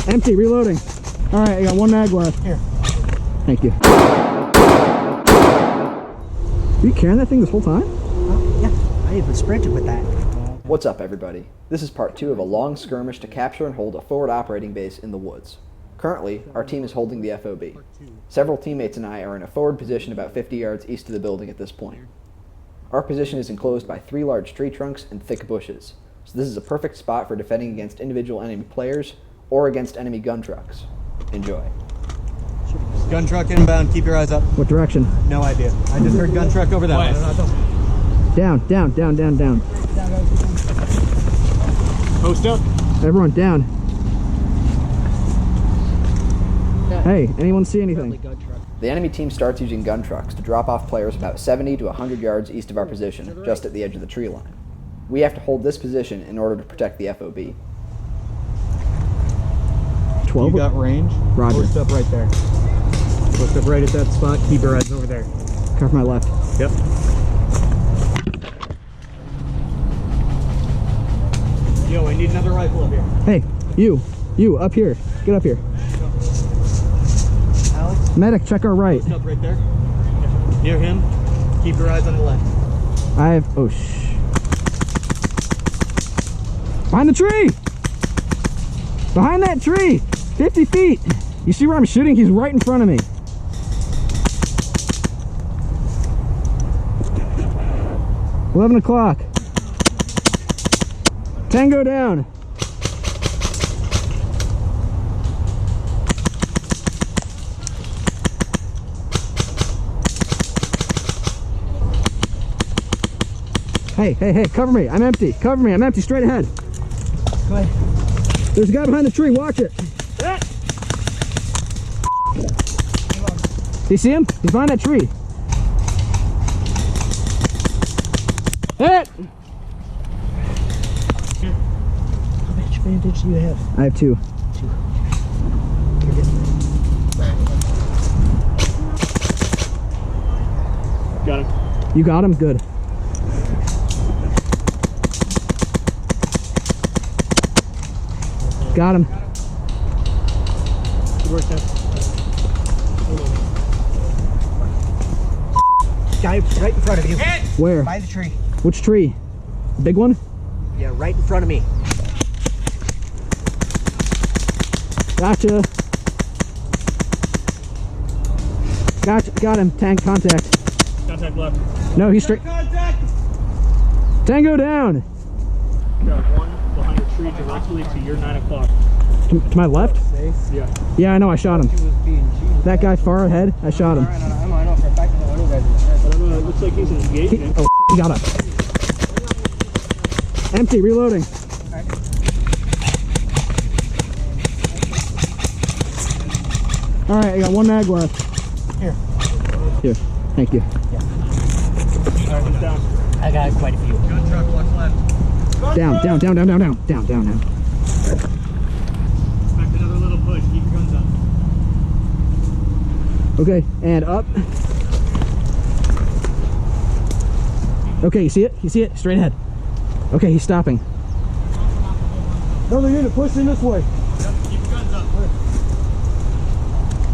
Empty, reloading. All right, I got one mag left. Here. Thank you. Are you carrying that thing this whole time? Yeah, I even sprinted with that. What's up, everybody? This is part 2 of a long skirmish to capture and hold a forward operating base in the woods. Currently, our team is holding the FOB. Several teammates and I are in a forward position about 50 yards east of the building at this point. Our position is enclosed by 3 large tree trunks and thick bushes, so this is a perfect spot for defending against individual enemy players or against enemy gun trucks. Enjoy. Gun truck inbound, keep your eyes up. What direction? No idea. I just heard gun truck over that way. Down, down, down, down, down. Post up. Everyone down. Hey, anyone see anything? The enemy team starts using gun trucks to drop off players about 70 to 100 yards east of our position, just at the edge of the tree line. We have to hold this position in order to protect the FOB. 12? You got range? Roger. Post up right there. Post up right at that spot. Keep your eyes over there. Cover my left. Yep. Yo, I need another rifle up here. Hey, you, up here. Get up here. Alex? Medic, check our right. Post up right there. Near him. Keep your eyes on the left. I have, oh shh. Behind the tree! Behind that tree! 50 feet! You see where I'm shooting? He's right in front of me. $11 o'clock. Tango down. Hey, cover me. I'm empty. Cover me. I'm empty. Straight ahead. Go ahead. There's a guy behind the tree. Watch it. Do you see him? He's behind that tree. Hit! How much bandage do you have? I have 2. Got him. You got him? Good. Got him. Good work, Ted. Guy right in front of you. Where? By the tree. Which tree? Big one? Yeah, right in front of me. Gotcha. Gotcha. Got him. Tank contact. Contact left. No, he's straight. Contact! Tango down. Got one behind the tree directly to your 9 o'clock. To my left? Yeah. Yeah, I know. I shot him. That guy far ahead. I shot him. I don't know, it looks like he's engaging. Oh, he got us. Empty. Reloading. All right, I got 1 mag left. Here. Here. Thank you. Alright, he's down. I got quite a few. Gun truck, watch left. Down. Now. Expect another little push. Keep your guns up. Okay, and up. Okay, you see it? Straight ahead. Okay, he's stopping. Another unit pushing this way. Yep, keep your guns up.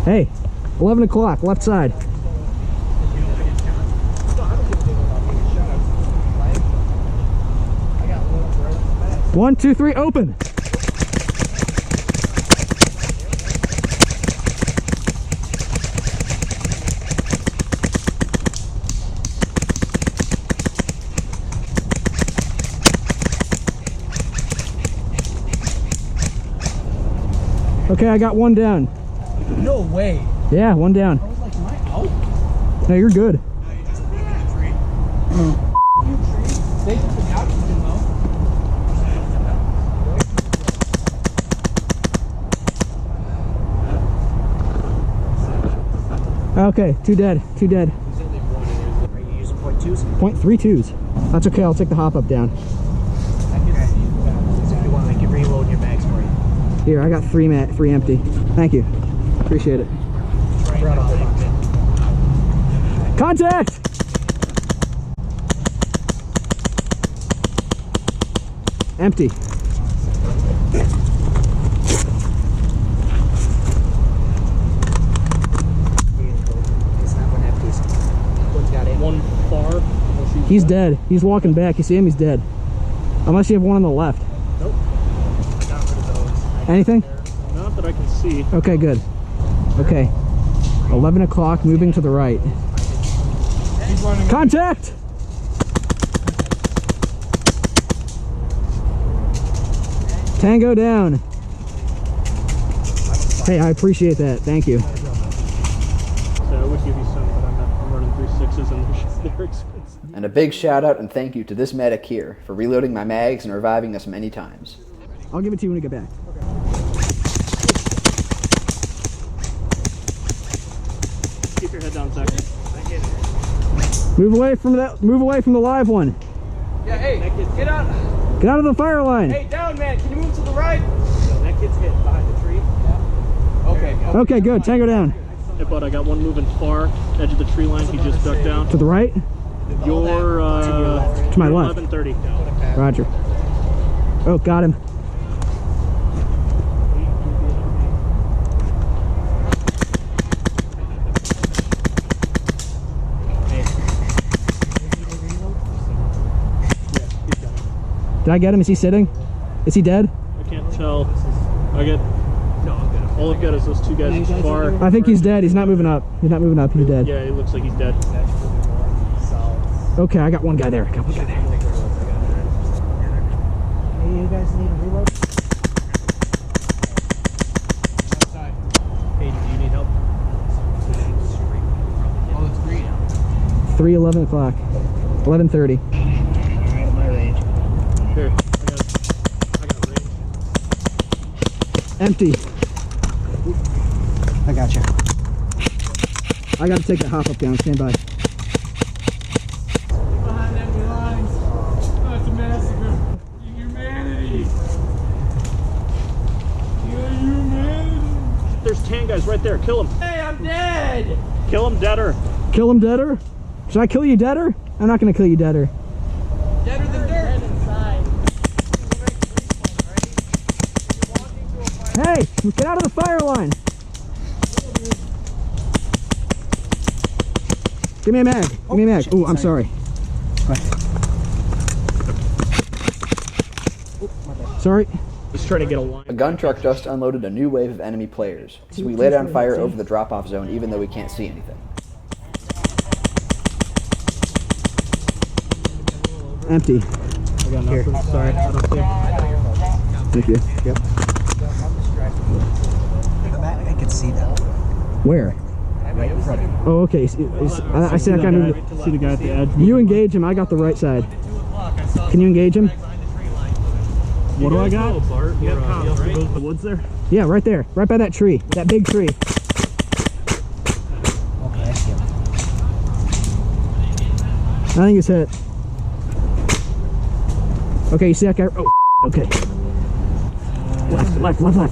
Hey, 11 o'clock, left side. One, two, three, open. Okay, I got 1 down. No way. Yeah, 1 down. I was like, am I out? No, you're good. No, you just peek in a tree. They took the oxygen though. Okay, 2 dead. Are you using .2s? .32s. That's okay, I'll take the hop up down. Okay. So if you want, I can reload your bags for you. Here, I got 3 empty. Thank you. Appreciate it. Contact! Empty. He's dead. He's walking back. You see him? He's dead. Unless you have one on the left. Nope. Got rid of those. Anything? Not that I can see. Okay, good. Okay. 11 o'clock, moving to the right. Contact! Tango down. Hey, I appreciate that. Thank you. So I would give you some, but I'm running 3.6s and they're expensive. And a big shout out and thank you to this medic here for reloading my mags and reviving us many times. I'll give it to you when you get back. Keep your head down, Zach. Move away from that. Move away from the live one. Yeah, hey, get out. Get out of the fire line. Hey, down, man. Can you move to the right? No, that kid's hit behind the tree. Yeah. Okay. Okay, good. Tango down. Hey, bud, I got one moving far, edge of the tree line. He just ducked down. To the right. You're To my left. 11:30. Roger. Oh, got him. Did I get him? Is he sitting? Is he dead? I can't tell. All I've got is those two guys far. I think he's dead. He's not moving up. He's not moving up. He's dead. Yeah, he looks like he's dead. Okay, I got one guy there. I got one guy there. Hey, you guys need a reload? Hey, do you need help? Oh, it's green. 3:11 o'clock. 11:30. Alright, my range. Here, I got range. Empty. I got you. I got to take that hop up down. Stand by. Behind enemy lines. Oh, it's a massacre. Humanity. Humanity. There's 10 guys right there. Kill him. Hey, I'm dead. Kill him, deader. Kill him deader? Should I kill you deader? I'm not going to kill you deader. Deader than dirt. Inside. Hey, get out of the fire line. Give me a mag. Give me a mag. Oh, I'm sorry. Sorry. He's trying to get a line. A gun truck just unloaded a new wave of enemy players, so we laid on fire over the drop-off zone even though we can't see anything. Empty. I got nothing. Sorry. I don't see him. Thank you. Yep. I can see that. Where? Right in front of you. Oh, okay. I see that guy moving. See the guy at the edge? You engage him. I got the right side. Can you engage him? What do I got? You got cops, right? The woods there? Yeah, right there. Right by that tree. That big tree. Okay, I see him. I think he's hit. Okay, you see that guy? Oh, okay. Left.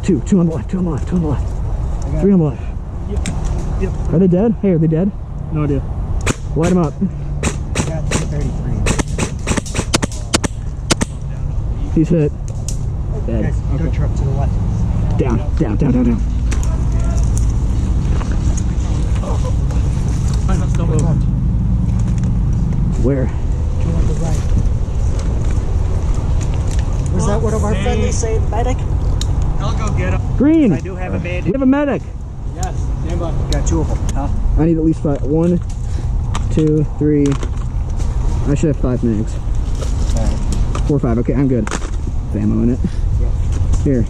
Two on the left. Two on the left. Three on the left. Yep. Are they dead? Hey, are they dead? No idea. Light them up. I got 233. He's hit. Dead. Guys, go truck to the left. Down. Where? Two on the right. Was that one of our friendlies saying medic? I'll go get him. Green. I do have a We bandit. have a medic. Yes, stand by. Got two of them, huh? I need at least 5. 1, 2, 3. I should have 5 mags. Alright. 4 or 5. Okay, I'm good. With ammo in it. Here.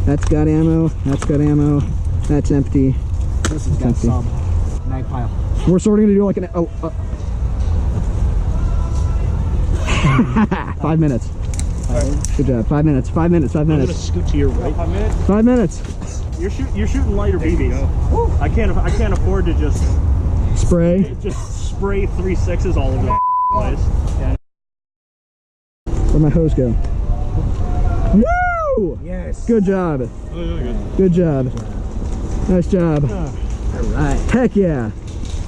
That's got ammo. That's got ammo. That's empty. This has got Empty. some. Mag pile. We're sort of gonna do like an 5 minutes. Good job. 5 minutes. 5 minutes. 5 I'm gonna minutes. scoot to your right. 5 minutes. You're shooting lighter BBs. I can't afford to just Spray. spray 3.6s all over the place. Where'd my hose go? Woo! Yes. Good job. Good job. Nice job. Alright. Heck yeah.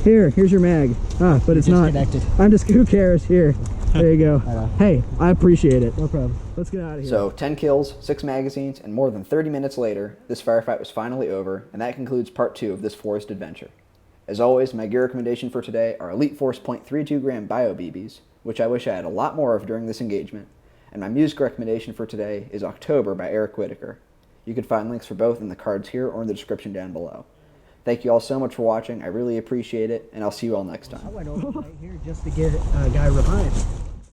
Here's your mag. Ah, but it's not. Disconnected. I'm just, who cares? Here. There you go. Right on. Hey, I appreciate it. No problem. Let's get out of here. So 10 kills, 6 magazines, and more than 30 minutes later, this firefight was finally over, and that concludes part 2 of this forest adventure. As always, my gear recommendation for today are Elite Force .32 gram Bio BBs, which I wish I had a lot more of during this engagement, and my music recommendation for today is October by Eric Whitaker. You can find links for both in the cards here or in the description down below. Thank you all so much for watching, I really appreciate it, and I'll see you all next time. I went over right here just to get a guy revived.